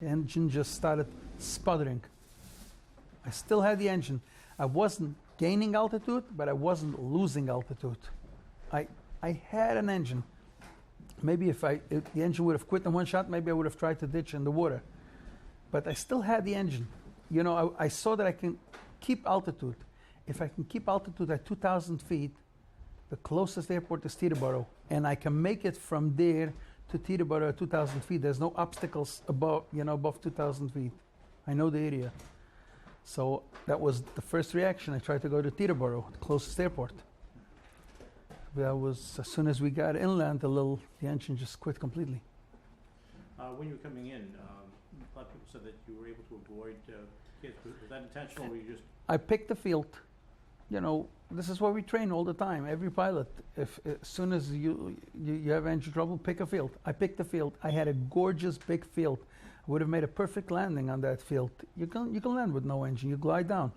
The engine just started sputtering. I still had the engine. I wasn't gaining altitude, but I wasn't losing altitude. I had an engine. Maybe if the engine would have quit in one shot, maybe I would have tried to ditch in the water. But I still had the engine. You know, I saw that I can keep altitude. If I can keep altitude at 2,000 feet, the closest airport is Teterboro, and I can make it from there to Teterboro at 2,000 feet. There's no obstacles above 2,000 feet. I know the area. So that was the first reaction. I tried to go to Teterboro, the closest airport. That was, as soon as we got inland, the engine just quit completely. When you were coming in, a lot of people said that you were able to avoid kids. Was that intentional, or you just... I picked the field. You know, this is what we train all the time. Every pilot, as soon as you have engine trouble, pick a field. I picked the field. I had a gorgeous big field. I would have made a perfect landing on that field. You can land with no engine. You glide down.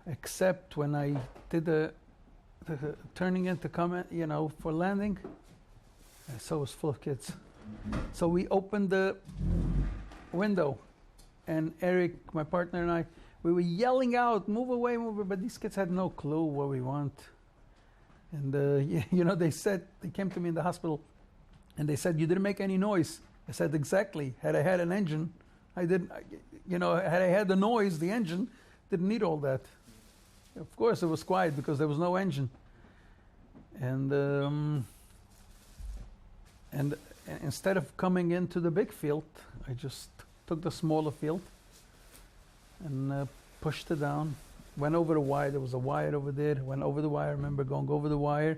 Except when I did the turning in to come in, for landing, so it was full of kids. So we opened the window, and Eric, my partner, and I, we were yelling out, move away, but these kids had no clue what we want. And, they came to me in the hospital, and they said, you didn't make any noise. I said, exactly. Had I had an engine, had I had the noise, the engine didn't need all that. Of course, it was quiet because there was no engine. And instead of coming into the big field, I just took the smaller field and pushed it down. Went over the wire. There was a wire over there. Went over the wire. I remember going over the wire,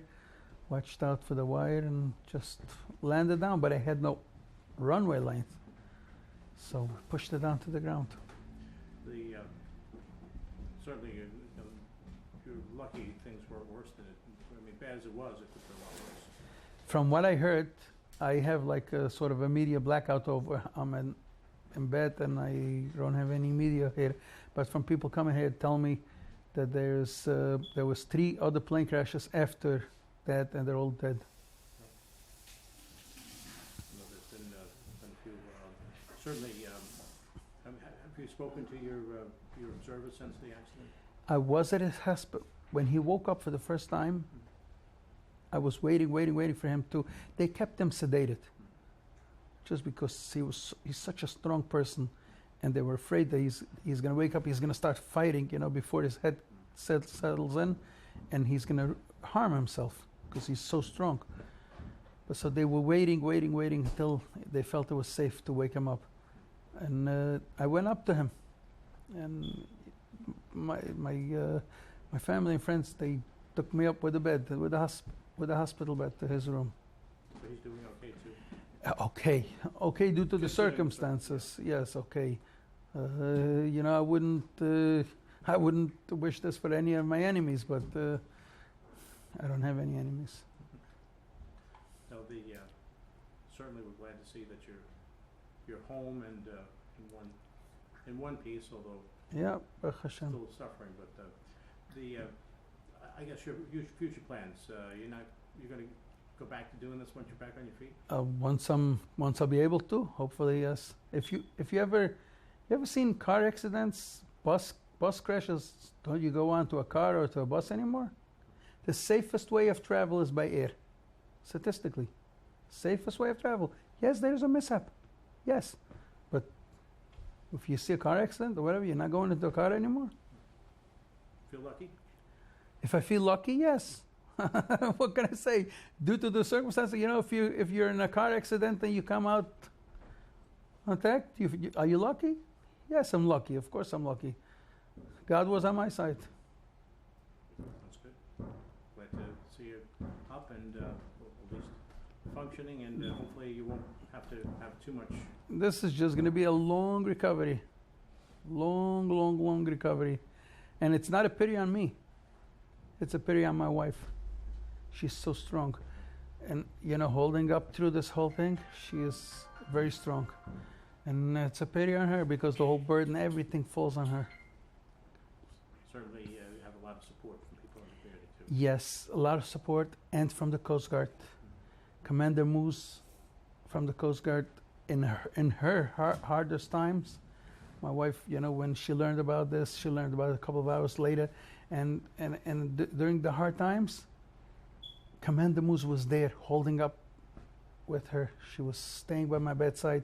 watched out for the wire, and just landed down. But I had no runway length, so pushed it down to the ground. Certainly, you're lucky things weren't worse than it. I mean, bad as it was, it could be a lot worse. From what I heard, I have like a sort of a media blackout over. I'm in bed and I don't have any media here. But from people coming here, tell me that there was 3 other plane crashes after that, and they're all dead. There's been a few. Certainly, have you spoken to your observer since the accident? I was at his hospital. When he woke up for the first time, I was waiting for him to... They kept him sedated. Just because he's such a strong person, and they were afraid that he's going to wake up, he's going to start fighting, before his head settles in, and he's going to harm himself because he's so strong. But so they were waiting until they felt it was safe to wake him up. And I went up to him, and my family and friends, they took me up with the hospital bed to his room. So he's doing okay too. Okay, due to the circumstances. Yes, okay. I wouldn't wish this for any of my enemies, but I don't have any enemies. No, certainly we're glad to see that you're home and in one piece, although still suffering. But I guess your future plans. You're going to go back to doing this once you're back on your feet. Once I'll be able to, hopefully, yes. If you ever seen car accidents, bus crashes? Don't you go on to a car or to a bus anymore? The safest way of travel is by air. Statistically, safest way of travel. Yes, there's a mishap. Yes, but if you see a car accident or whatever, you're not going into a car anymore. Feel lucky? If I feel lucky, yes. What can I say? Due to the circumstances, if you're in a car accident and you come out intact, are you lucky? Yes, I'm lucky. Of course, I'm lucky. God was on my side. That's good. Glad to see you up and at least functioning, and hopefully you won't have to have too much. This is just going to be a long recovery. Long recovery. And it's not a pity on me. It's a pity on my wife. She's so strong. And, holding up through this whole thing, she is very strong. And it's a pity on her because the whole burden, everything falls on her. Certainly you have a lot of support from people in the community, too. Yes, a lot of support, and from the Coast Guard. Commander Moose from the Coast Guard in her hardest times, my wife, when she learned about this, she learned about it a couple of hours later, and during the hard times, Commander Moose was there holding up with her. She was staying by my bedside.